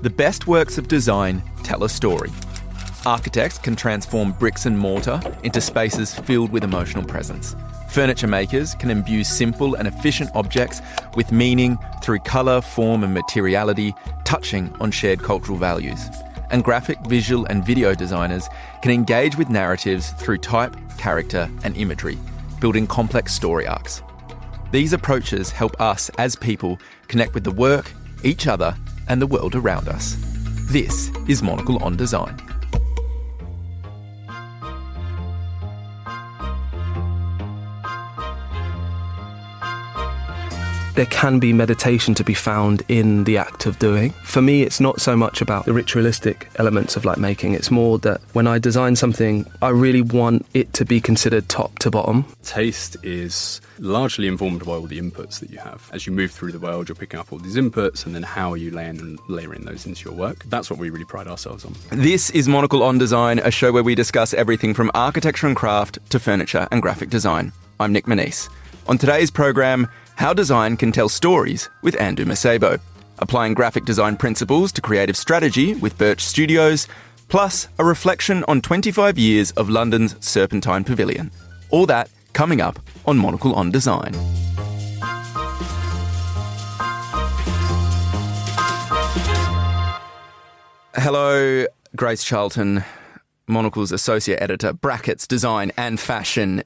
The best works of design tell a story. Architects can transform bricks and mortar into spaces filled with emotional presence. Furniture makers can imbue simple and efficient objects with meaning through colour, form and materiality, touching on shared cultural values. And graphic, visual and video designers can engage with narratives through type, character and imagery, building complex story arcs. These approaches help us as people connect with the work, each other and the world around us. This is Monocle on Design. There can be meditation to be found in the act of doing. For me, it's not so much about the ritualistic elements of like making. It's more that when I design something, I really want it to be considered top to bottom. Taste is largely informed by all the inputs that you have. As you move through the world, you're picking up all these inputs and then how are you layering those into your work? That's what we really pride ourselves on. This is Monocle on Design, a show where we discuss everything from architecture and craft to furniture and graphic design. I'm Nic and Grace. On today's program, how design can tell stories with Andu Masebo, applying graphic design principles to creative strategy with Birch Studios, plus a reflection on 25 years of London's Serpentine Pavilion. All that coming up on Monocle on Design. Hello, Grace Charlton, Monocle's associate editor, brackets, design and fashion.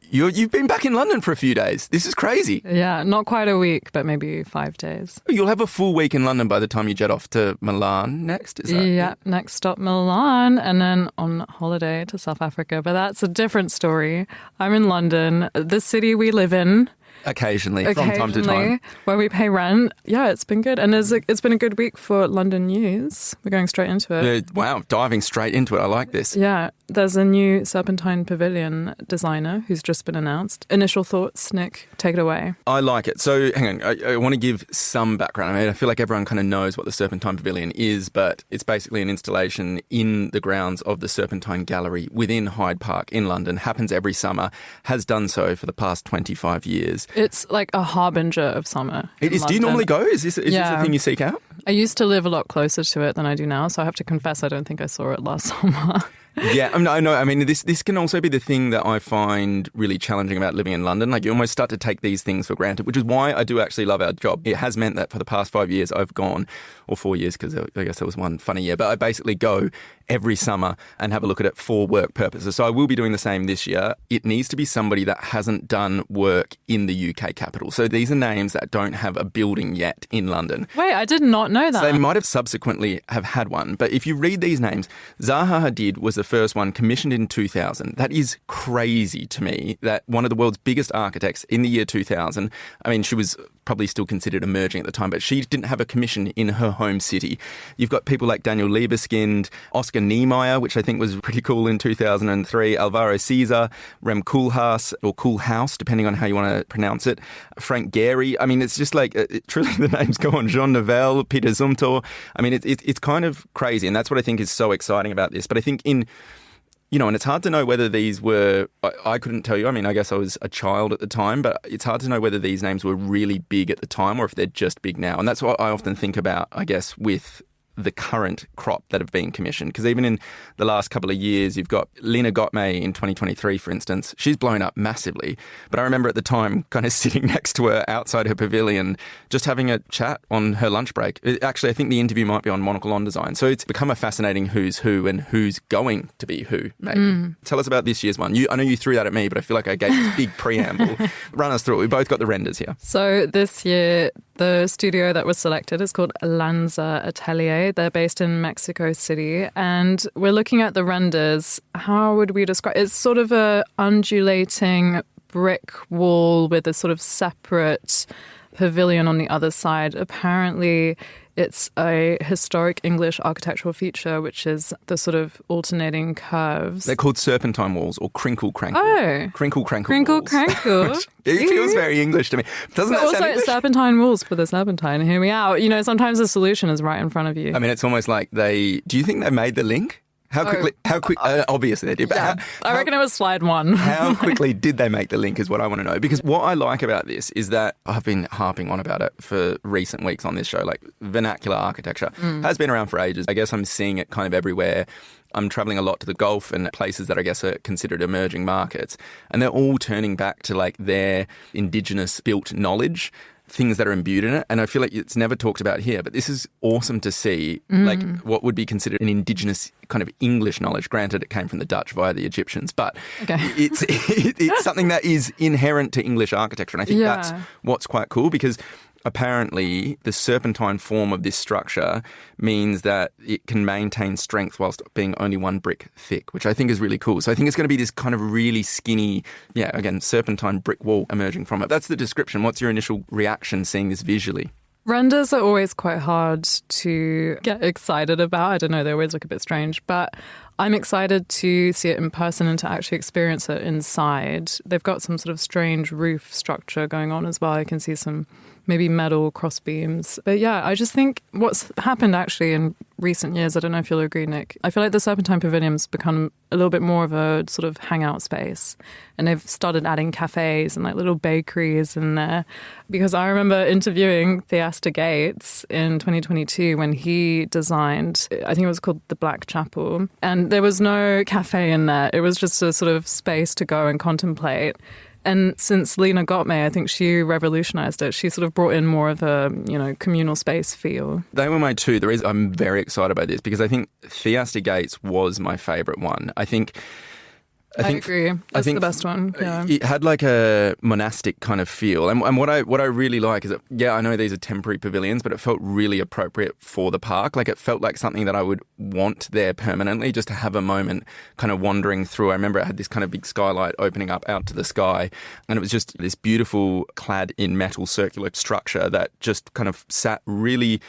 You've been back in London for a few days. This is crazy. Yeah, not quite a week, but maybe 5 days. You'll have a full week in London by the time you jet off to Milan next, is that? Yeah, next stop Milan, and then on holiday to South Africa. But that's a different story. I'm in London, the city we live in. Occasionally, from time to time. Where we pay rent. Yeah, it's been good. And it's been a good week for London news. We're going straight into it. Wow, diving straight into it. I like this. Yeah, there's a new Serpentine Pavilion designer who's just been announced. Initial thoughts, Nic, take it away. I like it. So, hang on, I want to give some background. I mean, I feel like everyone kind of knows what the Serpentine Pavilion is, but it's basically an installation in the grounds of the Serpentine Gallery within Hyde Park in London. Happens every summer, has done so for the past 25 years. It's like a harbinger of summer. It is. London. Do you normally go? Is this a thing you seek out? I used to live a lot closer to it than I do now, so I have to confess I don't think I saw it last summer. Yeah, no. I mean, this can also be the thing that I find really challenging about living in London. Like, you almost start to take these things for granted, which is why I do actually love our job. It has meant that for the past 5 years I've gone, or 4 years, because I guess there was one funny year, but I basically go every summer and have a look at it for work purposes. So I will be doing the same this year. It needs to be somebody that hasn't done work in the UK capital. So these are names that don't have a building yet in London. Wait, I did not know that. So they might have subsequently have had one. But if you read these names, Zaha Hadid was the first one commissioned in 2000. That is crazy to me that one of the world's biggest architects in the year 2000, I mean, she was probably still considered emerging at the time, but she didn't have a commission in her home city. You've got people like Daniel Liebeskind, Oscar Niemeyer, which I think was pretty cool in 2003, Alvaro Caesar, Rem Koolhaas, or Koolhaus, depending on how you want to pronounce it, Frank Gehry. I mean, it's just like, truly the names go on, Jean Nouvel, Peter Zumthor. I mean, it's kind of crazy, and that's what I think is so exciting about this. But I think and it's hard to know whether these were, I couldn't tell you, I mean, I guess I was a child at the time, but it's hard to know whether these names were really big at the time or if they're just big now. And that's what I often think about, I guess, with the current crop that have been commissioned. Because even in the last couple of years, you've got Lena Gottmay in 2023, for instance. She's blown up massively. But I remember at the time kind of sitting next to her outside her pavilion, just having a chat on her lunch break. Actually, I think the interview might be on Monocle on Design. So it's become a fascinating who's who and who's going to be who, maybe. Tell us about this year's one. I know you threw that at me, but I feel like I gave this big preamble. Run us through it. We both got the renders here. So this year, the studio that was selected is called Lanza Atelier. They're based in Mexico City, and we're looking at the renders. How would we describe? It's sort of a undulating brick wall with a sort of separate pavilion on the other side. Apparently, it's a historic English architectural feature, which is the sort of alternating curves. They're called serpentine walls or crinkle crankle. Oh. Crinkle crankle Crinkle walls. crankle. It feels very English to me. Doesn't that sound English? Also, serpentine walls for the serpentine. Hear me out. Sometimes the solution is right in front of you. I mean, it's almost like do you think they made the link? Obviously they did, but Yeah, I reckon it was slide 1. how quickly did they make the link is what I want to know. Because what I like about this is that I've been harping on about it for recent weeks on this show, like vernacular architecture has been around for ages. I guess I'm seeing it kind of everywhere. I'm traveling a lot to the Gulf and places that I guess are considered emerging markets, and they're all turning back to like their indigenous built knowledge, things that are imbued in it. And I feel like it's never talked about here, but this is awesome to see, like what would be considered an indigenous kind of English knowledge. Granted, it came from the Dutch via the Egyptians, but it's something that is inherent to English architecture. And I think that's what's quite cool, because apparently the serpentine form of this structure means that it can maintain strength whilst being only 1 brick thick, which I think is really cool. So I think it's going to be this kind of really skinny, again, serpentine brick wall emerging from it. That's the description. What's your initial reaction seeing this visually? Renders are always quite hard to get excited about. I don't know, they always look a bit strange, but I'm excited to see it in person and to actually experience it inside. They've got some sort of strange roof structure going on as well. I can see some maybe metal cross beams. But yeah, I just think what's happened actually in recent years, I don't know if you'll agree, Nick, I feel like the Serpentine Pavilion's become a little bit more of a sort of hangout space. And they've started adding cafes and like little bakeries in there. Because I remember interviewing Theaster Gates in 2022 when he designed, I think it was called the Black Chapel. And there was no cafe in there. It was just a sort of space to go and contemplate. And since Lena Gottmay, I think she revolutionised it. She sort of brought in more of a, communal space feel. They were my two. The reason I'm very excited about this, because I think Theaster Gates was my favourite one. I agree. That's the best one. Yeah. It had like a monastic kind of feel. And what I really like is that, I know these are temporary pavilions, but it felt really appropriate for the park. Like it felt like something that I would want there permanently, just to have a moment kind of wandering through. I remember it had this kind of big skylight opening up out to the sky. And it was just this beautiful clad in metal circular structure that just kind of sat really...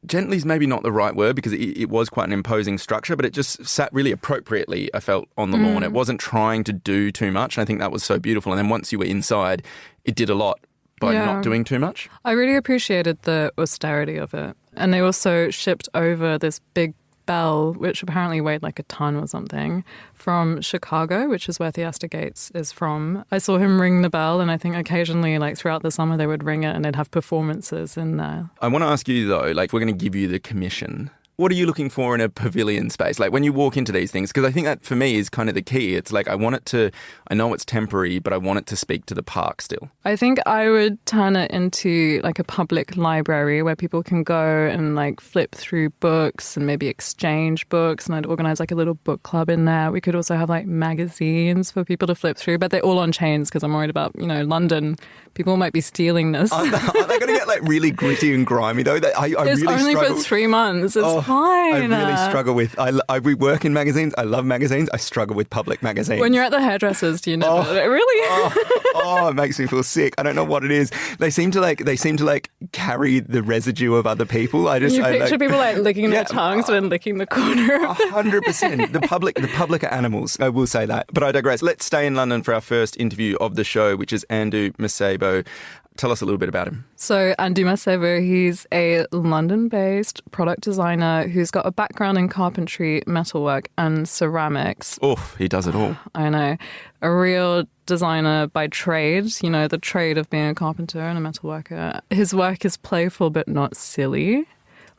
Gently is maybe not the right word, because it was quite an imposing structure, but it just sat really appropriately, I felt, on the lawn. It wasn't trying to do too much. And I think that was so beautiful. And then once you were inside, it did a lot by not doing too much. I really appreciated the austerity of it. And they also shipped over this big bell, which apparently weighed like a ton or something, from Chicago, which is where Theaster Gates is from. I saw him ring the bell, and I think occasionally, like throughout the summer, they would ring it and they'd have performances in there. I want to ask you though, like we're going to give you the commission. What are you looking for in a pavilion space? Like when you walk into these things, because I think that for me is kind of the key. It's like I know it's temporary, but I want it to speak to the park still. I think I would turn it into like a public library where people can go and like flip through books and maybe exchange books. And I'd organize like a little book club in there. We could also have like magazines for people to flip through, but they're all on chains because I'm worried about, London. People might be stealing this. Are they going to get like really gritty and grimy though? It's really only for 3 months. It's fine. I really struggle with. We work in magazines. I love magazines. I struggle with public magazines. When you're at the hairdressers, do you know? Really? It makes me feel sick. I don't know what it is. They seem to carry the residue of other people. I picture people like licking their tongues and then licking the corner. 100%. The public are animals. I will say that. But I digress. Let's stay in London for our first interview of the show, which is Andu Masebo. Tell us a little bit about him. So Andu Masebo, he's a London-based product designer who's got a background in carpentry, metalwork and ceramics. Oof, he does it all. I know. A real designer by trade, the trade of being a carpenter and a metalworker. His work is playful but not silly,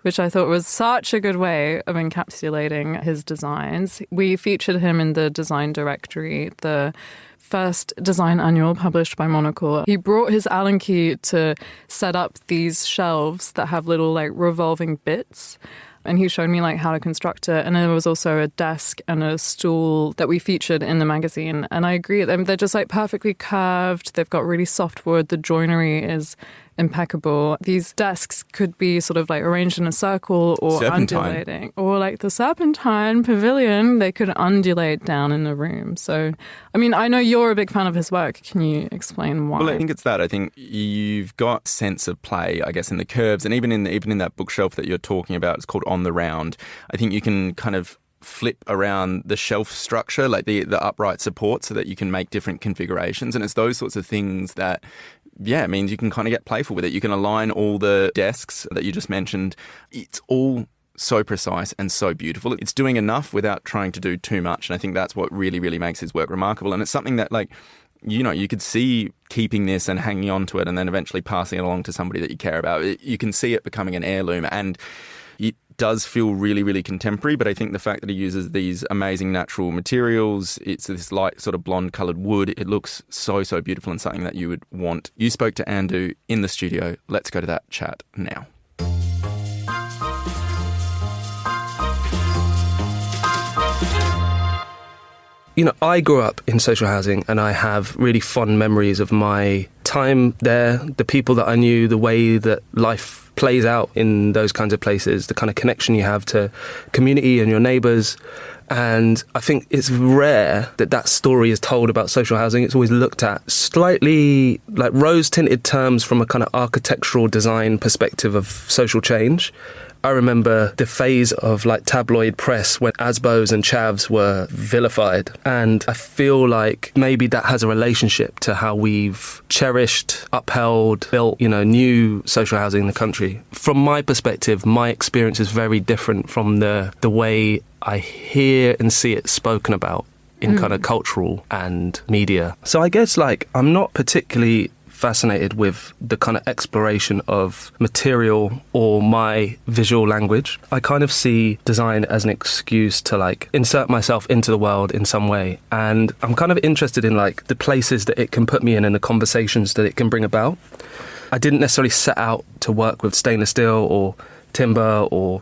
which I thought was such a good way of encapsulating his designs. We featured him in the design directory, the first design annual published by Monocle. He brought his Allen key to set up these shelves that have little like revolving bits. And he showed me like how to construct it. And there was also a desk and a stool that we featured in the magazine. And I agree, they're just like perfectly curved. They've got really soft wood. The joinery is impeccable. These desks could be sort of like arranged in a circle or undulating. Or like the Serpentine Pavilion, they could undulate down in the room. So, I mean, I know you're a big fan of his work. Can you explain why? Well, I think it's that. I think you've got sense of play, I guess, in the curves. And even in that bookshelf that you're talking about, it's called On the Round. I think you can kind of flip around the shelf structure, like the upright support, so that you can make different configurations. And it's those sorts of things that it means you can kind of get playful with it. You can align all the desks that you just mentioned. It's all so precise and so beautiful. It's doing enough without trying to do too much. And I think that's what really, really makes his work remarkable. And it's something that, like, you know, you could see keeping this and hanging on to it and then eventually passing it along to somebody that you care about. You can see it becoming an heirloom, and it does feel really, really contemporary. But I think the fact that he uses these amazing natural materials, it's this light sort of blonde coloured wood, it looks so, so beautiful and something that you would want. You spoke to Andu in the studio. Let's go to that chat now. You know, I grew up in social housing and I have really fond memories of my time there, the people that I knew, the way that life plays out in those kinds of places, the kind of connection you have to community and your neighbours. And I think it's rare that that story is told about social housing. It's always looked at slightly like rose-tinted terms from a kind of architectural design perspective of social change. I remember the phase of like tabloid press when ASBOs and chavs were vilified. And I feel like maybe that has a relationship to how we've cherished, upheld, built, you know, new social housing in the country. From my perspective, my experience is very different from the way I hear and see it spoken about in kind of cultural and media. So I guess like I'm not particularly fascinated with the kind of exploration of material or my visual language. I kind of see design as an excuse to like insert myself into the world in some way. And I'm kind of interested in like the places that it can put me in and the conversations that it can bring about. I didn't necessarily set out to work with stainless steel or timber or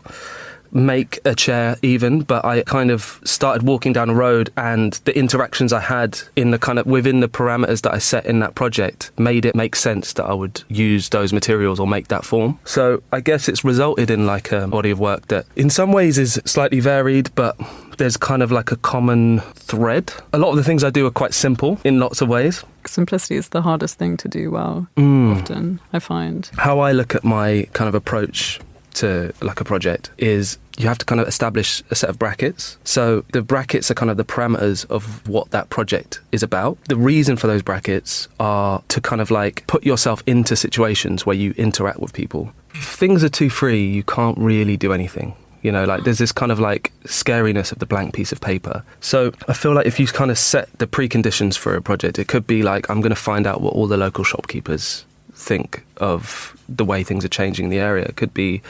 make a chair even, but I kind of started walking down a road, and the interactions I had in the kind of within the parameters that I set in that project made it make sense that I would use those materials or make that form. So I guess it's resulted in like a body of work that in some ways is slightly varied, but there's kind of like a common thread. A lot of the things I do are quite simple in lots of ways. Simplicity is the hardest thing to do well, often, I find. How I look at my kind of approach to like a project is you have to kind of establish a set of brackets. So the brackets are kind of the parameters of what that project is about. The reason for those brackets are to kind of like put yourself into situations where you interact with people. If things are too free, you can't really do anything. You know, like there's this kind of like scariness of the blank piece of paper. So I feel like if you kind of set the preconditions for a project, it could be like, I'm going to find out what all the local shopkeepers think of the way things are changing in the area. It could be,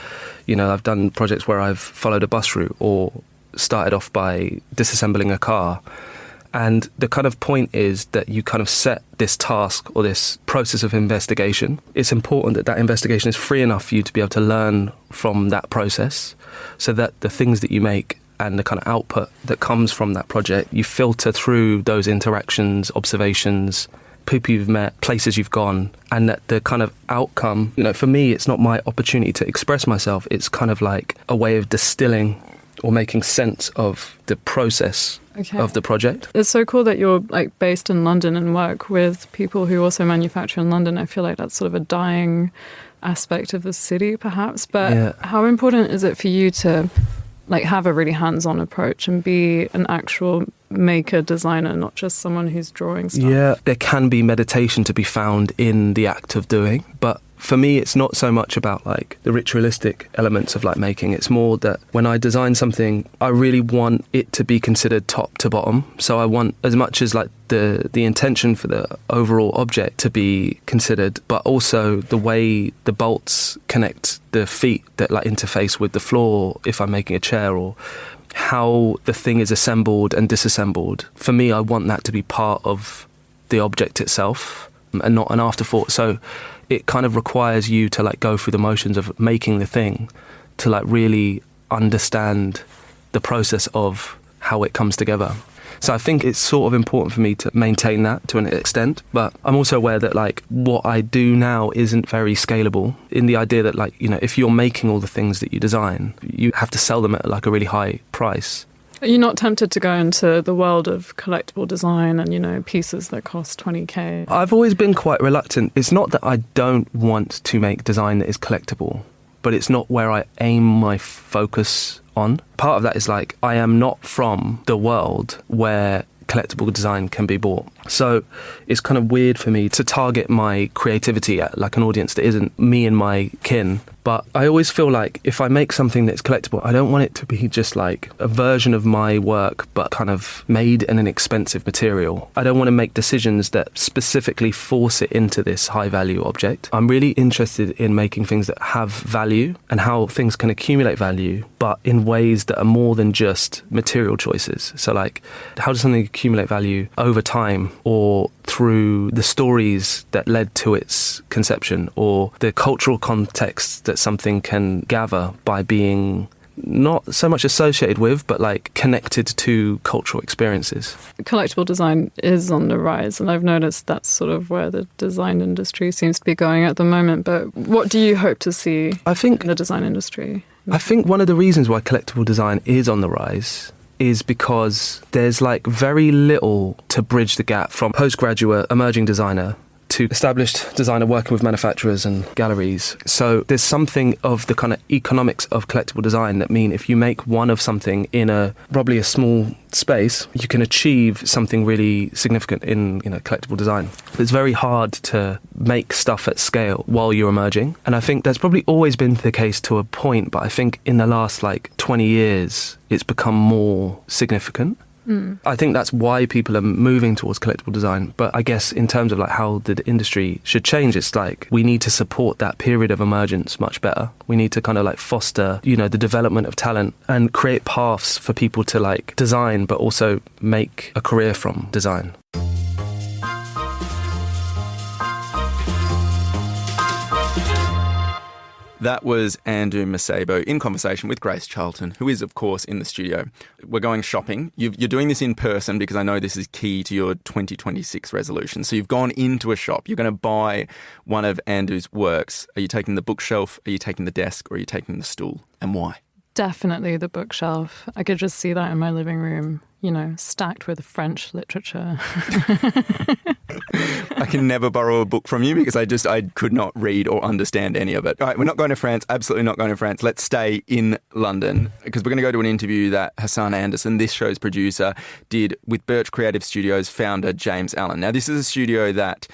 you know, I've done projects where I've followed a bus route or started off by disassembling a car. And the kind of point is that you kind of set this task or this process of investigation. It's important that that investigation is free enough for you to be able to learn from that process, so that the things that you make and the kind of output that comes from that project, you filter through those interactions, observations, people you've met, places you've gone, and that the kind of outcome, you know, for me, it's not my opportunity to express myself. It's kind of like a way of distilling or making sense of the process of the project. It's so cool that you're like based in London and work with people who also manufacture in London. I feel like that's sort of a dying aspect of the city, perhaps. But how important is it for you to like have a really hands-on approach and be an actual maker, designer, not just someone who's drawing stuff? Yeah, there can be meditation to be found in the act of doing, but for me, it's not so much about like the ritualistic elements of like making. It's more that when I design something, I really want it to be considered top to bottom. So I want as much as like the intention for the overall object to be considered, but also the way the bolts connect the feet that like interface with the floor if I'm making a chair, or how the thing is assembled and disassembled. For me, I want that to be part of the object itself and not an afterthought. So it kind of requires you to like go through the motions of making the thing to like really understand the process of how it comes together. So I think it's sort of important for me to maintain that to an extent, but I'm also aware that like what I do now isn't very scalable, in the idea that like, you know, if you're making all the things that you design, you have to sell them at like a really high price. Are you not tempted to go into the world of collectible design and, you know, pieces that cost 20k? I've always been quite reluctant. It's not that I don't want to make design that is collectible, but it's not where I aim my focus on. Part of that is like, I am not from the world where collectible design can be bought. So it's kind of weird for me to target my creativity at like an audience that isn't me and my kin. But I always feel like if I make something that's collectible, I don't want it to be just like a version of my work, but kind of made in an expensive material. I don't want to make decisions that specifically force it into this high value object. I'm really interested in making things that have value and how things can accumulate value, but in ways that are more than just material choices. So like, how does something accumulate value over time, or through the stories that led to its conception, or the cultural context that something can gather by being not so much associated with, but like connected to cultural experiences. Collectible design is on the rise, and I've noticed that's sort of where the design industry seems to be going at the moment. But what do you hope to see in the design industry? I think one of the reasons why collectible design is on the rise is because there's like very little to bridge the gap from postgraduate emerging designer to established designer working with manufacturers and galleries. So there's something of the kind of economics of collectible design that mean if you make one of something in probably a small space, you can achieve something really significant in collectible design. It's very hard to make stuff at scale while you're emerging. And I think that's probably always been the case to a point, but I think in the last 20 years, it's become more significant. I think that's why people are moving towards collectible design. But I guess in terms of how the industry should change, it's we need to support that period of emergence much better. We need to kind of foster, the development of talent and create paths for people to design, but also make a career from design. That was Andu Masebo in conversation with Grace Charlton, who is, of course, in the studio. We're going shopping. You're doing this in person because I know this is key to your 2026 resolution. So you've gone into a shop. You're going to buy one of Andu's works. Are you taking the bookshelf? Are you taking the desk? Or are you taking the stool? And why? Definitely the bookshelf. I could just see that in my living room, stacked with French literature. I can never borrow a book from you because I could not read or understand any of it. All right, we're not going to France. Absolutely not going to France. Let's stay in London because we're going to go to an interview that Hassan Anderson, this show's producer, did with Birch Creative Studios founder James Allen. Now, this is a studio that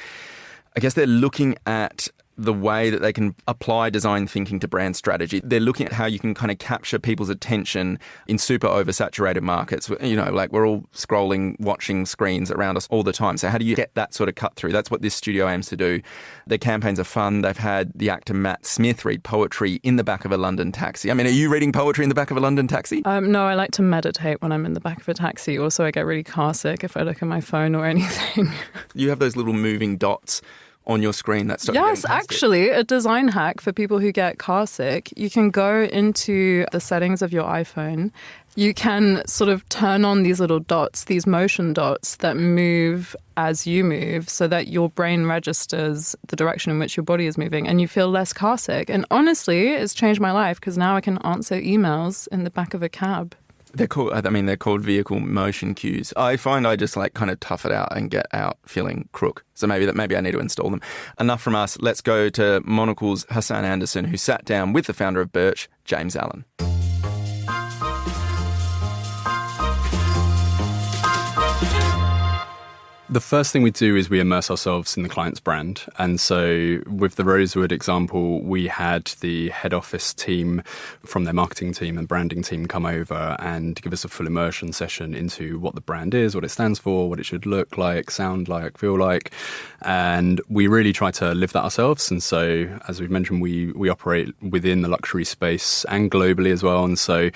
I guess they're looking at the way that they can apply design thinking to brand strategy. They're looking at how you can kind of capture people's attention in super oversaturated markets. We're all scrolling, watching screens around us all the time. So how do you get that sort of cut through? That's what this studio aims to do. Their campaigns are fun. They've had the actor Matt Smith read poetry in the back of a London taxi. I mean, are you reading poetry in the back of a London taxi? No, I like to meditate when I'm in the back of a taxi. Also, I get really car sick if I look at my phone or anything. You have those little moving dots on your screen that stop. Yes, actually, a design hack for people who get car sick. You can go into the settings of your iPhone. You can sort of turn on these little dots, these motion dots that move as you move so that your brain registers the direction in which your body is moving and you feel less car sick. And honestly, it's changed my life because now I can answer emails in the back of a cab. They're called vehicle motion cues. I find I just kind of tough it out and get out feeling crook. So maybe I need to install them. Enough from us. Let's go to Monocle's Hassan Anderson, who sat down with the founder of Birch, James Allen. The first thing we do is we immerse ourselves in the client's brand. And so with the Rosewood example, we had the head office team from their marketing team and branding team come over and give us a full immersion session into what the brand is, what it stands for, what it should look like, sound like, feel like. And we really try to live that ourselves. And so, as we've mentioned, we operate within the luxury space and globally as well. And so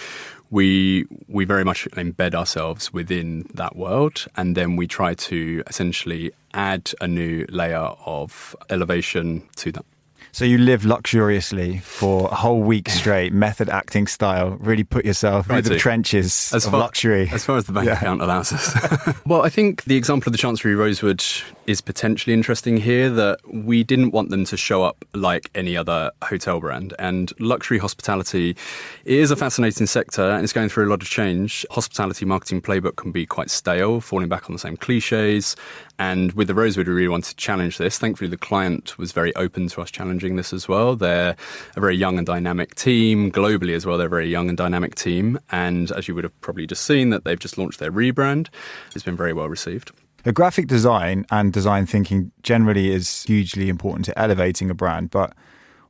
we very much embed ourselves within that world, and then we try to essentially add a new layer of elevation to that. So you live luxuriously for a whole week straight, method acting style, really put yourself through the trenches of luxury. As far as the bank account allows us. Well, I think the example of the Chancery Rosewood is potentially interesting here, that we didn't want them to show up like any other hotel brand. And luxury hospitality is a fascinating sector and it's going through a lot of change. Hospitality marketing playbook can be quite stale, falling back on the same cliches. And with the Rosewood, we really wanted to challenge this. Thankfully, the client was very open to us challenging this as well. They're a very young and dynamic team. Globally as well, they're a very young and dynamic team. And as you would have probably just seen, that they've just launched their rebrand. It's been very well received. The graphic design and design thinking generally is hugely important to elevating a brand. But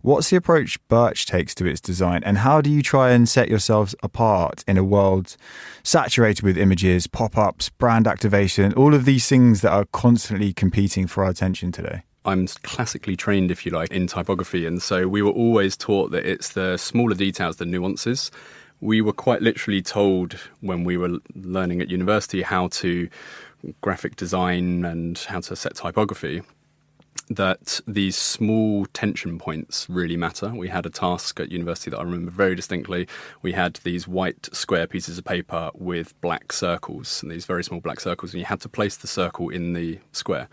What's the approach Birch takes to its design, and how do you try and set yourselves apart in a world saturated with images, pop-ups, brand activation, all of these things that are constantly competing for our attention today? I'm classically trained, if you like, in typography, and so we were always taught that it's the smaller details, the nuances. We were quite literally told when we were learning at university how to graphic design and how to set typography, that these small tension points really matter. We had a task at university that I remember very distinctly. We had these white square pieces of paper with black circles, and these very small black circles, and you had to place the circle in the square.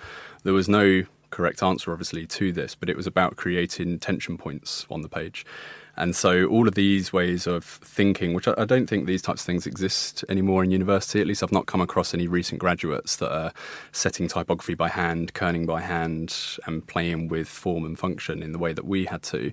There was no correct answer, obviously, to this, but it was about creating tension points on the page. And so all of these ways of thinking, which I don't think these types of things exist anymore in university, at least I've not come across any recent graduates that are setting typography by hand, kerning by hand, and playing with form and function in the way that we had to.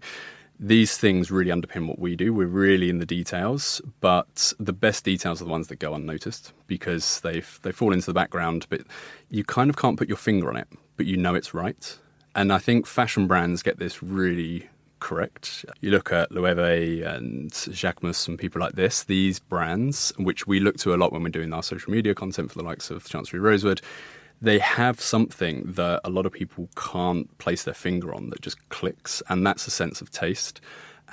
These things really underpin what we do. We're really in the details, but the best details are the ones that go unnoticed because they fall into the background, but you kind of can't put your finger on it, but you know it's right. And I think fashion brands get this really correct. You look at Loewe and Jacquemus and people like this, these brands, which we look to a lot when we're doing our social media content for the likes of Chancery Rosewood, they have something that a lot of people can't place their finger on that just clicks, and that's a sense of taste.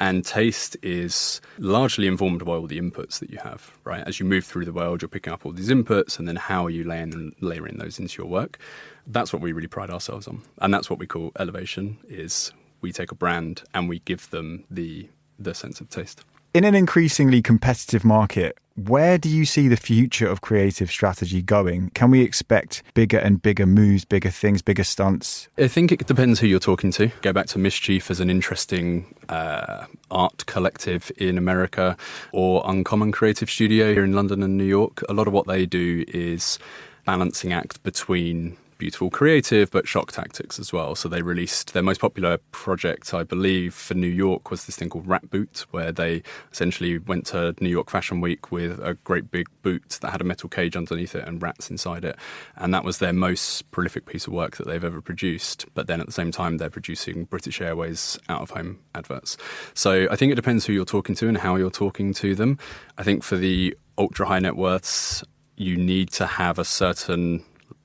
And taste is largely informed by all the inputs that you have, right? As you move through the world, you're picking up all these inputs, and then how are you layering those into your work? That's what we really pride ourselves on. And that's what we call elevation, is we take a brand and we give them the sense of taste. In an increasingly competitive market, where do you see the future of creative strategy going? Can we expect bigger and bigger moves, bigger things, bigger stunts? I think it depends who you're talking to. Go back to Mischief as an interesting art collective in America, or Uncommon Creative Studio here in London and New York. A lot of what they do is balancing act between beautiful creative but shock tactics as well. So they released their most popular project, I believe, for New York was this thing called Rat Boot, where they essentially went to New York Fashion Week with a great big boot that had a metal cage underneath it and rats inside it. And that was their most prolific piece of work that they've ever produced. But then at the same time, they're producing British Airways out-of-home adverts. So I think it depends who you're talking to and how you're talking to them. I think for the ultra-high net worths, you need to have a certain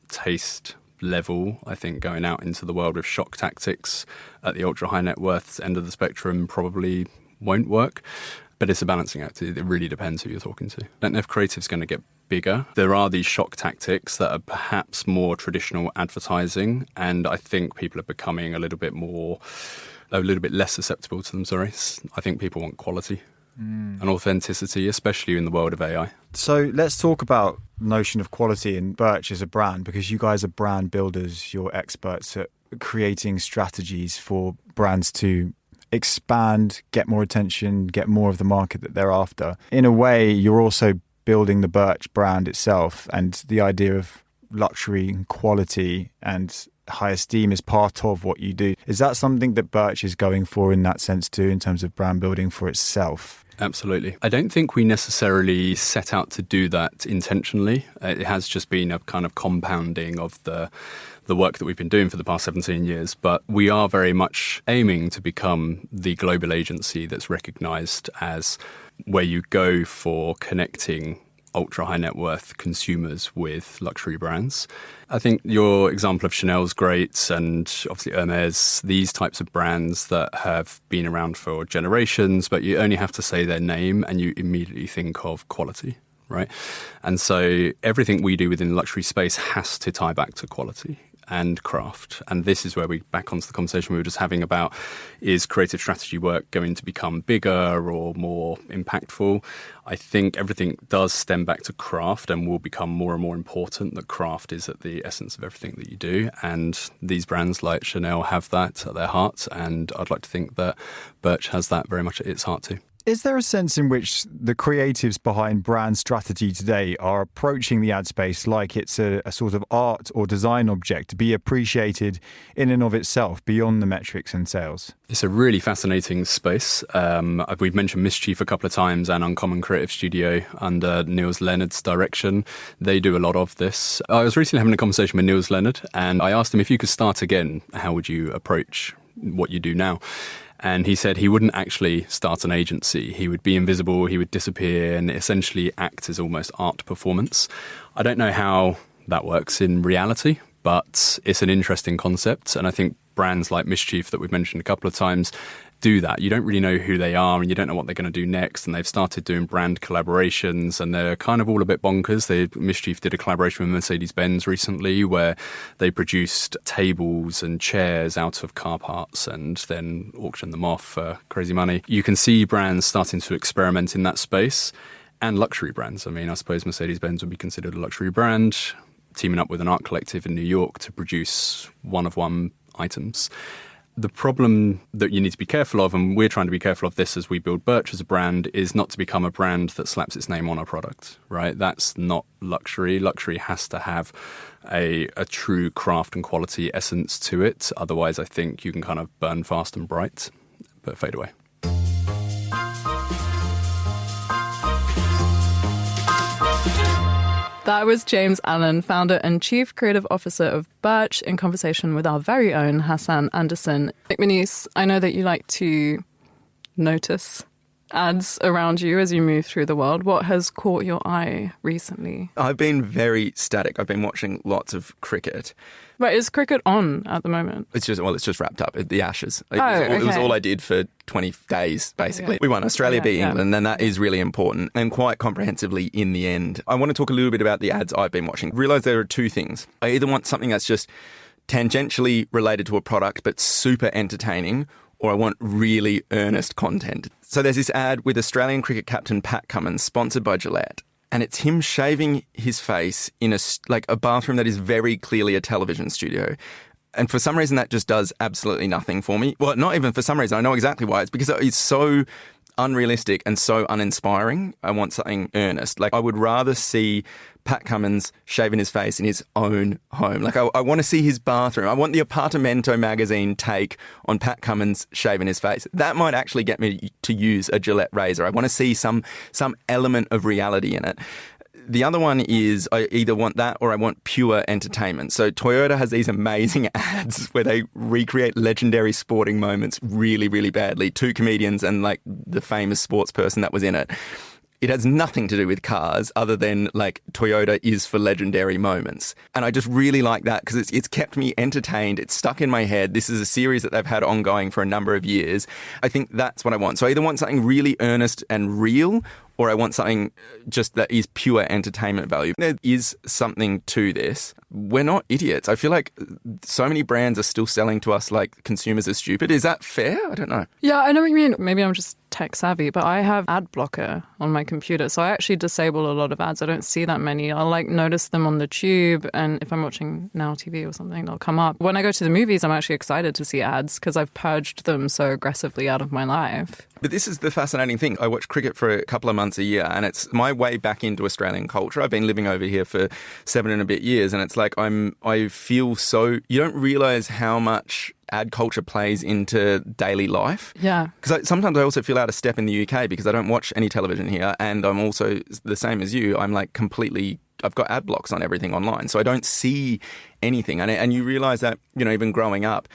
taste level. I think going out into the world of shock tactics at the ultra high net worth end of the spectrum probably won't work, but it's a balancing act. It really depends who you're talking to. I don't know if creative's going to get bigger. There are these shock tactics that are perhaps more traditional advertising, and I think people are becoming a little bit less susceptible to them. I think people want quality and authenticity, especially in the world of AI. So let's talk about the notion of quality in Birch as a brand, because you guys are brand builders, you're experts at creating strategies for brands to expand, get more attention, get more of the market that they're after. In a way, you're also building the Birch brand itself, and the idea of luxury and quality and high esteem is part of what you do. Is that something that Birch is going for in that sense too, in terms of brand building for itself? Absolutely. I don't think we necessarily set out to do that intentionally. It has just been a kind of compounding of the work that we've been doing for the past 17 years. But we are very much aiming to become the global agency that's recognised as where you go for connecting ultra high net worth consumers with luxury brands. I think your example of Chanel's great, and obviously Hermes, these types of brands that have been around for generations, but you only have to say their name and you immediately think of quality, right? And so everything we do within the luxury space has to tie back to quality and craft. And this is where we back onto the conversation we were just having about, is creative strategy work going to become bigger or more impactful? I think everything does stem back to craft and will become more and more important, that craft is at the essence of everything that you do. And these brands like Chanel have that at their heart. And I'd like to think that Birch has that very much at its heart too. Is there a sense in which the creatives behind brand strategy today are approaching the ad space like it's a sort of art or design object to be appreciated in and of itself beyond the metrics and sales? It's a really fascinating space. We've mentioned Mischief a couple of times and Uncommon Creative Studio under Niels Leonard's direction. They do a lot of this. I was recently having a conversation with Niels Leonard and I asked him, if you could start again, how would you approach what you do now? And he said he wouldn't actually start an agency. He would be invisible, he would disappear, and essentially act as almost art performance. I don't know how that works in reality, but it's an interesting concept. And I think brands like Mischief that we've mentioned a couple of times do that. You don't really know who they are and you don't know what they're going to do next. And they've started doing brand collaborations and they're kind of all a bit bonkers. Mischief did a collaboration with Mercedes-Benz recently where they produced tables and chairs out of car parts and then auctioned them off for crazy money. You can see brands starting to experiment in that space, and luxury brands. I mean, I suppose Mercedes-Benz would be considered a luxury brand, teaming up with an art collective in New York to produce one-of-one items. The problem that you need to be careful of, and we're trying to be careful of this as we build Birch as a brand, is not to become a brand that slaps its name on a product, right? That's not luxury. Luxury has to have a true craft and quality essence to it. Otherwise, I think you can kind of burn fast and bright, but fade away. That was James Allen, founder and chief creative officer of Birch, in conversation with our very own Hassan Anderson. Nic Manice, I know that you like to notice ads around you as you move through the world. What has caught your eye recently? I've been very static. I've been watching lots of cricket. Right, is cricket on at the moment? It's just wrapped up at the Ashes. It was all I did for 20 days, basically. We won. Australia beat England, and that is really important and quite comprehensively in the end. I want to talk a little bit about the ads I've been watching. Realise there are two things. I either want something that's just tangentially related to a product but super entertaining, or I want really earnest content. So there's this ad with Australian cricket captain Pat Cummins, sponsored by Gillette. And it's him shaving his face in a bathroom that is very clearly a television studio. And for some reason, that just does absolutely nothing for me. Well, not even for some reason. I know exactly why. It's because it's so unrealistic and so uninspiring. I want something earnest. Like, I would rather see Pat Cummins shaving his face in his own home. Like, I want to see his bathroom. I want the Apartamento magazine take on Pat Cummins shaving his face. That might actually get me to use a Gillette razor. I want to see some element of reality in it. The other one is I either want that or I want pure entertainment. So Toyota has these amazing ads where they recreate legendary sporting moments really, really badly. Two comedians and like the famous sports person that was in it. It has nothing to do with cars other than like Toyota is for legendary moments. And I just really like that because it's kept me entertained. It's stuck in my head. This is a series that they've had ongoing for a number of years. I think that's what I want. So I either want something really earnest and real, or I want something just that is pure entertainment value. There is something to this. We're not idiots. I feel like so many brands are still selling to us like consumers are stupid. Is that fair? I don't know. Yeah, I know what you mean. Maybe I'm just tech savvy, but I have ad blocker on my computer. So I actually disable a lot of ads. I don't see that many. I'll like notice them on the tube. And if I'm watching Now TV or something, they'll come up. When I go to the movies, I'm actually excited to see ads because I've purged them so aggressively out of my life. But this is the fascinating thing. I watch cricket for a couple of months a year and it's my way back into Australian culture. I've been living over here for 7 and a bit years and it's like I feel so... You don't realise how much ad culture plays into daily life. Yeah. Because sometimes I also feel out of step in the UK because I don't watch any television here and I'm also the same as you. I'm like completely... I've got ad blocks on everything online, so I don't see anything. And you realise that, you know, even growing up,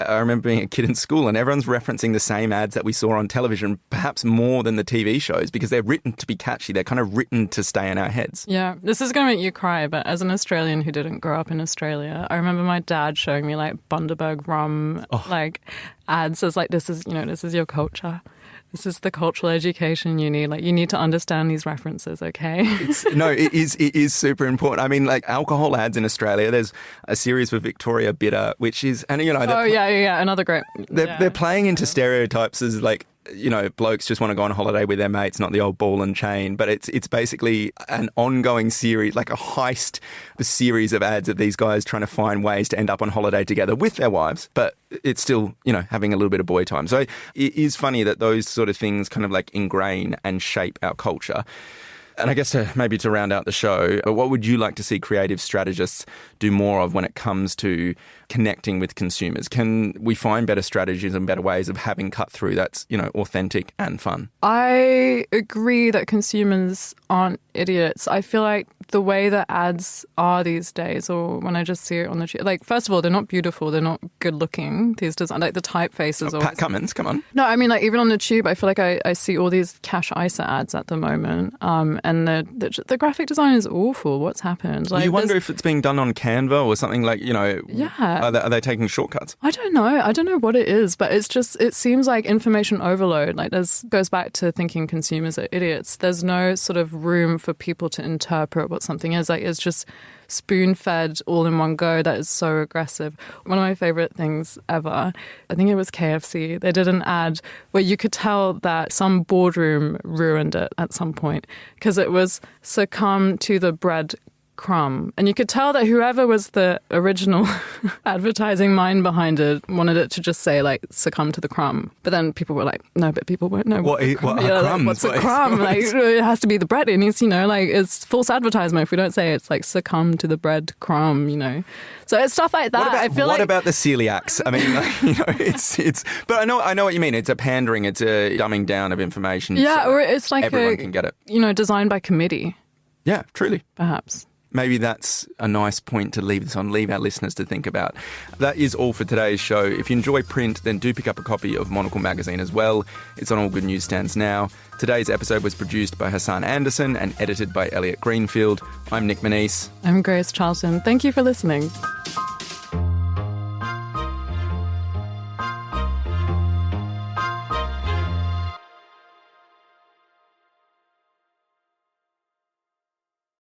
I remember being a kid in school and everyone's referencing the same ads that we saw on television, perhaps more than the TV shows, because they're written to be catchy. They're kind of written to stay in our heads. Yeah, this is going to make you cry, but as an Australian who didn't grow up in Australia, I remember my dad showing me like Bundaberg rum, like ads as like, this is your culture. This is the cultural education you need. Like, you need to understand these references, okay? It is super important. I mean, like alcohol ads in Australia, there's a series with Victoria Bitter, which is, and you know... another great... They're playing into stereotypes as like, you know, blokes just want to go on holiday with their mates, not the old ball and chain. But it's basically an ongoing series, like a heist series of ads of these guys trying to find ways to end up on holiday together with their wives. But it's still, you know, having a little bit of boy time. So it is funny that those sort of things kind of like ingrain and shape our culture. And I guess maybe to round out the show, what would you like to see creative strategists do more of when it comes to connecting with consumers? Can we find better strategies and better ways of having cut through that's, you know, authentic and fun? I agree that consumers aren't idiots. I feel like the way that ads are these days, or when I just see it on the tube, like, first of all, they're not beautiful, they're not good looking. These design, like the typefaces. Pat Cummins, come on. No, I mean, like, even on the tube, I feel like I see all these Cash ISA ads at the moment, and the graphic design is awful. What's happened? Like, you wonder if it's being done on Canva or something, like, you know. Yeah. Are they taking shortcuts? I don't know what it is, but it seems like information overload. Like, this goes back to thinking consumers are idiots. There's no sort of room for people to interpret what something is. Like, it's just spoon-fed all in one go. That is so aggressive. One of my favorite things ever, I think it was KFC. They did an ad where you could tell that some boardroom ruined it at some point because it was succumb to the bread crumb. And you could tell that whoever was the original advertising mind behind it wanted it to just say, like, succumb to the crumb. But then people were like, no, but people won't know what are crumbs. Like, what's a crumb? Like, it has to be the bread. It needs, you know, like, it's false advertisement if we don't say it's like succumb to the bread crumb, you know. So it's stuff like that. What about the celiacs? I mean, like, you know, it's. But I know what you mean. It's a pandering. It's a dumbing down of information. Yeah, or it's like everyone can get it. You know, designed by committee. Yeah, truly. Perhaps. Maybe that's a nice point to leave this on, leave our listeners to think about. That is all for today's show. If you enjoy print, then do pick up a copy of Monocle magazine as well. It's on all good newsstands now. Today's episode was produced by Hassan Anderson and edited by Elliot Greenfield. I'm Nic Manise. I'm Grace Charlton. Thank you for listening.